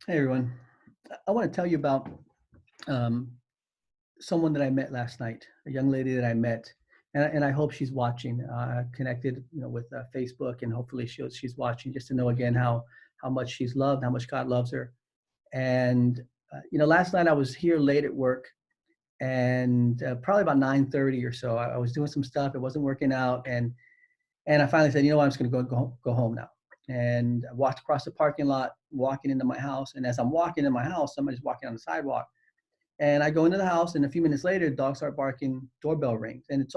Hey everyone. I want to tell you about um, someone that I met last night, a young lady that I met, and I hope she's watching. Connected, with Facebook, and hopefully she's watching just to know again how much she's loved, how much God loves her. And last night I was here late at work, and probably about 9:30 or so, I was doing some stuff. It wasn't working out, and I finally said, you know what, I'm just going to go home now. And I walked across the parking lot, walking into my house. And as I'm walking in my house, somebody's walking on the sidewalk. And I go into the house, and a few minutes later, dogs start barking, doorbell rings. And it's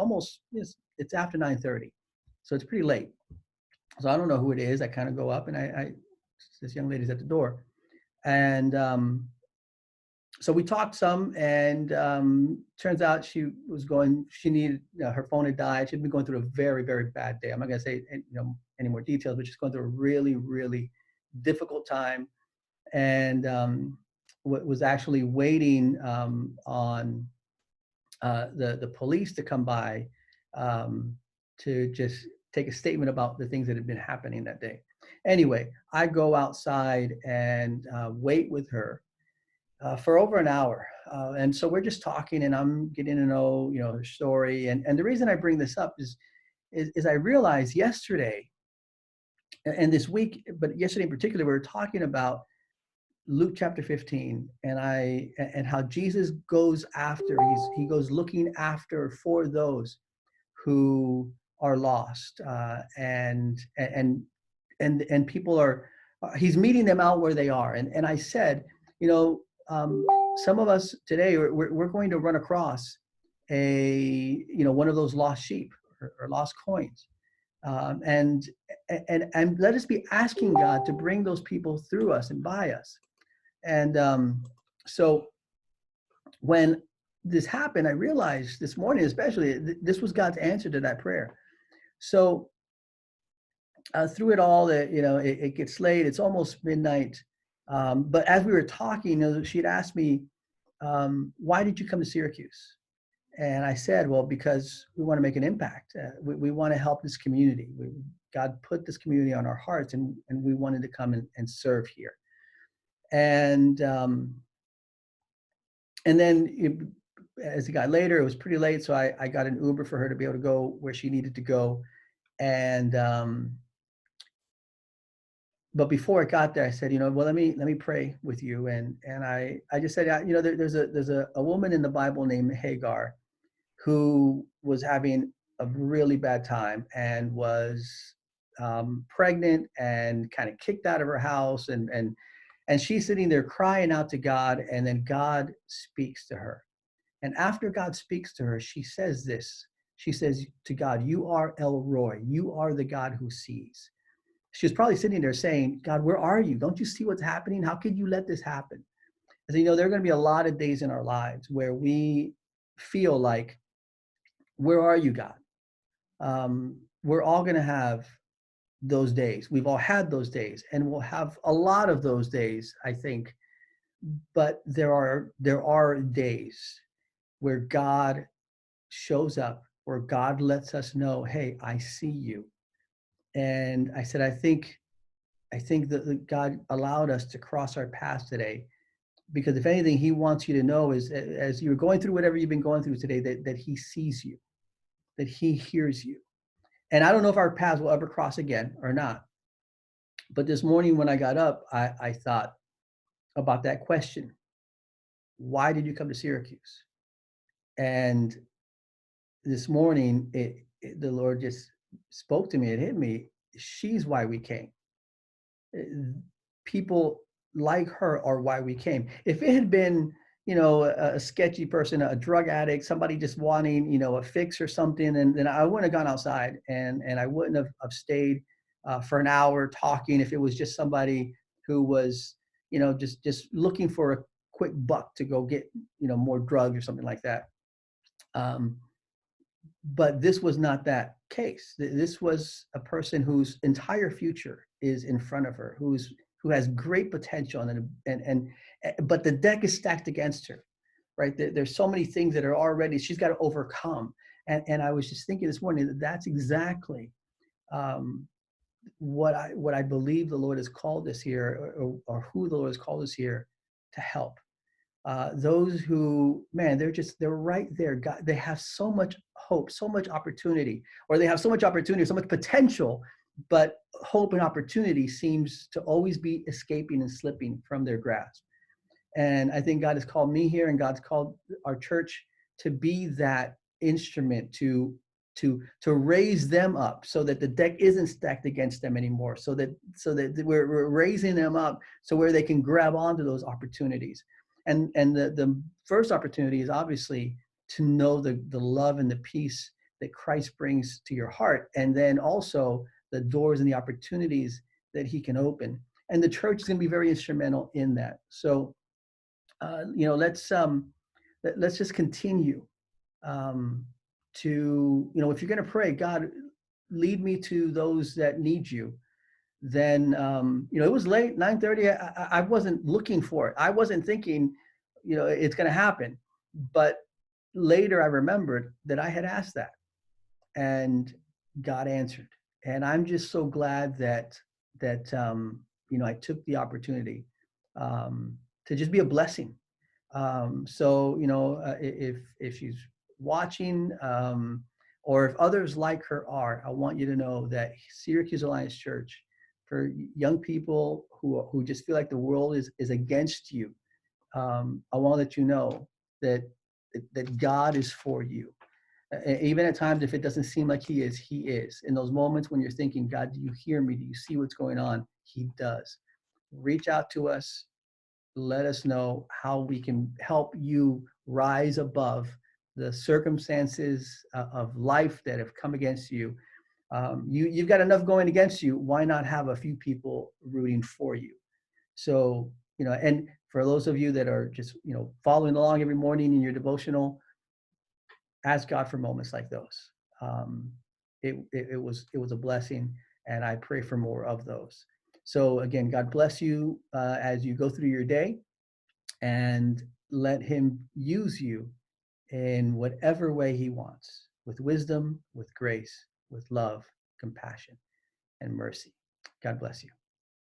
after 9:30. So it's pretty late. So I don't know who it is. I kind of go up, and this young lady's at the door. And so we talked some, and turns out she needed, her phone had died. She'd been going through a very, very bad day. I'm not going to say any more details, but she's going through a really, really difficult time. And was actually waiting on the police to come by, to just take a statement about the things that had been happening that day. Anyway, I go outside and wait with her for over an hour. And so we're just talking, and I'm getting to know, her story. And the reason I bring this up is I realized yesterday and this week, but yesterday in particular, we were talking about Luke chapter 15, and how Jesus goes after, he goes looking after for those who are lost, and people are, he's meeting them out where they are. And I said, you know, some of us today, we're going to run across one of those lost sheep, or lost coins. And let us be asking God to bring those people through us and by us. And so when this happened, I realized this morning, especially, this was God's answer to that prayer. So through it all, it gets late. It's almost midnight. But as we were talking, she'd asked me, why did you come to Syracuse? And I said, well, because we want to make an impact. We want to help this community. God put this community on our hearts, and we wanted to come and serve here. And then as it got later, it was pretty late, so I got an Uber for her to be able to go where she needed to go. And but before it got there, I said, well, let me pray with you. And I just said, there's a woman in the Bible named Hagar, who was having a really bad time, and was pregnant and kind of kicked out of her house, and she's sitting there crying out to God, and then God speaks to her. And after God speaks to her, she says this. She says to God, you are El Roy. You are the God who sees. She was probably sitting there saying, God, where are you? Don't you see what's happening? How could you let this happen? And so, there are going to be a lot of days in our lives where we feel like, where are you, God? We're all going to have those days. We've all had those days, and we'll have a lot of those days, I think. But there are days where God shows up, where God lets us know, hey, I see you. And I said, I think that God allowed us to cross our paths today, because if anything, he wants you to know, is as you're going through whatever you've been going through today, that he sees you, that he hears you. And I don't know if our paths will ever cross again or not. But this morning when I got up, I thought about that question. Why did you come to Syracuse? And this morning, the Lord just spoke to me. It hit me. She's why we came. People like her are why we came. If it had been, a sketchy person, a drug addict, somebody just wanting, a fix or something, and then I wouldn't have gone outside, and I wouldn't have stayed for an hour talking. If it was just somebody who was, just looking for a quick buck to go get, more drugs or something like that. Um, but this was not that case. This was a person whose entire future is in front of her, who has great potential, and but the deck is stacked against her, right? There's so many things that are already she's got to overcome. And I was just thinking this morning that that's exactly what I believe the Lord has called us here, or who the Lord has called us here to help. Those who, man, they're right there. God, they have so much hope, so much opportunity, or they have so much opportunity, so much potential, but hope and opportunity seems to always be escaping and slipping from their grasp. And I think God has called me here, and God's called our church to be that instrument to raise them up, so that the deck isn't stacked against them anymore. So that we're raising them up so where they can grab onto those opportunities. And the first opportunity is obviously to know the love and the peace that Christ brings to your heart, and then also the doors and the opportunities that He can open. And the church is going to be very instrumental in that. So let's just continue um, to, if you're going to pray, God, lead me to those that need you. Then it was late, 9:30. I wasn't looking for it. I wasn't thinking, it's going to happen. But later I remembered that I had asked that, and God answered. And I'm just so glad that I took the opportunity to just be a blessing. If she's watching, or if others like her are, I want you to know that Syracuse Alliance Church, for young people who just feel like the world is against you, I want to let you know that God is for you. Even at times, if it doesn't seem like He is, He is. In those moments when you're thinking, God, do you hear me? Do you see what's going on? He does. Reach out to us. Let us know how we can help you rise above the circumstances of life that have come against you. You've got enough going against you. Why not have a few people rooting for you? So, and for those of you that are just, following along every morning in your devotional, ask God for moments like those. Um, it was a blessing, and I pray for more of those. So again, God bless you as you go through your day, and let Him use you in whatever way He wants, with wisdom, with grace, with love, compassion, and mercy. God bless you.